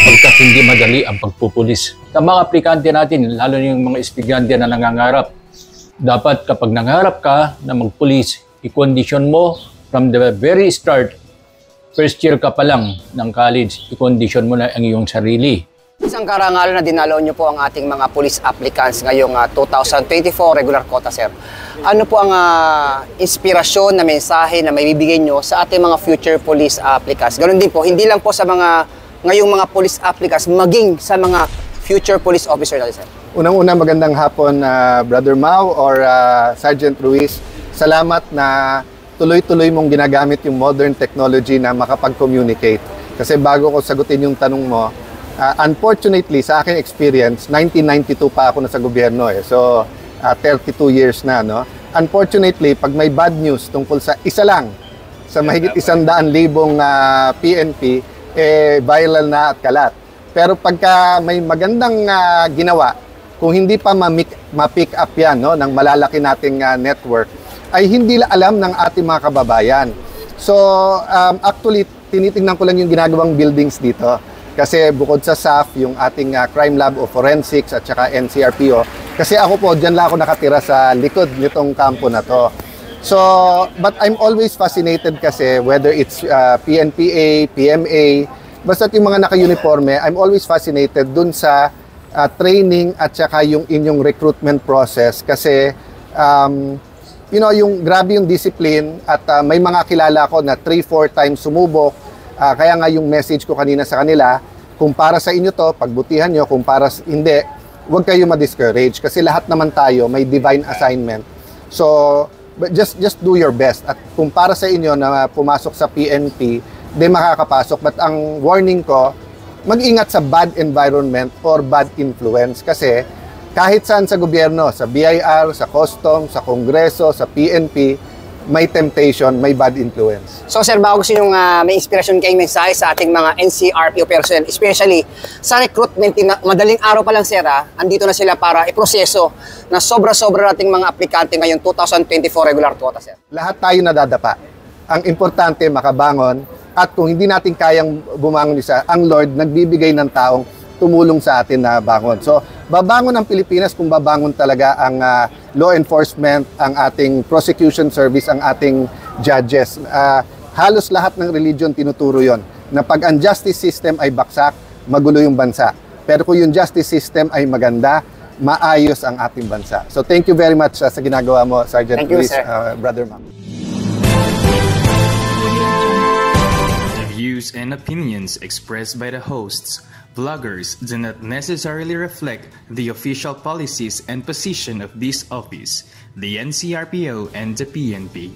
pagkat hindi madali ang pagpupulis. Sa mga aplikante natin, lalo yung mga estudyante na nangangarap, dapat kapag nangarap ka na magpulis, i-condition mo from the very start, first year ka pa lang ng college, i-condition mo na ang iyong sarili. Isang karangalan na dinalo nyo po ang ating mga police applicants ngayong 2024 regular quota, sir. Ano po ang inspirasyon na mensahe na may bibigay nyo sa ating mga future police applicants? Ganun din po, hindi lang po sa ngayong mga police applicants, maging sa mga future police officer natin, sir. Unang-una, magandang hapon, Brother Mau or Sergeant Ruiz. Salamat na tuloy-tuloy mong ginagamit yung modern technology na makapag-communicate. Kasi bago ko sagutin yung tanong mo, unfortunately, sa aking experience, 1992 pa ako nasa gobyerno eh. So, 32 years na, no? Unfortunately, pag may bad news tungkol sa isa lang, sa mahigit 100,000 PNP, viral na at kalat. Pero pagka may magandang ginawa, kung hindi pa ma-pick up yan, no, ng malalaki nating network, ay hindi alam ng ating mga kababayan. So, actually, tinitingnan ko lang yung ginagawang buildings dito. Kasi bukod sa SAF, yung ating Crime Lab of Forensics at saka NCRPO, kasi ako po, dyan lang ako nakatira sa likod nitong kampo na to. So, but I'm always fascinated kasi whether it's PNPA, PMA, basta yung mga naka-uniforme, I'm always fascinated dun sa training at saka yung inyong recruitment process kasi you know, yung grabe yung discipline at may mga kilala ko na 3-4 times sumubok. Kaya nga yung message ko kanina sa kanila, kung para sa inyo to, pagbutihan nyo, kung para hindi, huwag kayo ma-discourage kasi lahat naman tayo may divine assignment. So, but just do your best. At kung para sa inyo na pumasok sa PNP, di makakapasok. But ang warning ko, mag-ingat sa bad environment or bad influence kasi kahit saan sa gobyerno, sa BIR, sa Customs, sa Kongreso, sa PNP, may temptation, may bad influence. So sir, baka gusto nyo may inspirasyon kayong mensahe sa ating mga NCRPO personnel, especially sa recruitment, madaling araw pa lang sir, andito na sila para iproseso na sobra-sobra nating mga aplikante ngayong 2024 regular quota, sir. Lahat tayo nadadapa. Ang importante, makabangon, at kung hindi natin kayang bumangon isa, ang Lord nagbibigay ng taong tumulong sa atin na bangon. So, babangon ang Pilipinas kung babangon talaga ang law enforcement, ang ating prosecution service, ang ating judges. Halos lahat ng religion tinuturo yon na pag ang justice system ay baksak, magulo yung bansa. Pero kung yung justice system ay maganda, maayos ang ating bansa. So, thank you very much sa ginagawa mo, Sergeant Luis, Brother Mam. The views and opinions expressed by the hosts, vloggers do not necessarily reflect the official policies and position of this office, the NCRPO and the PNP.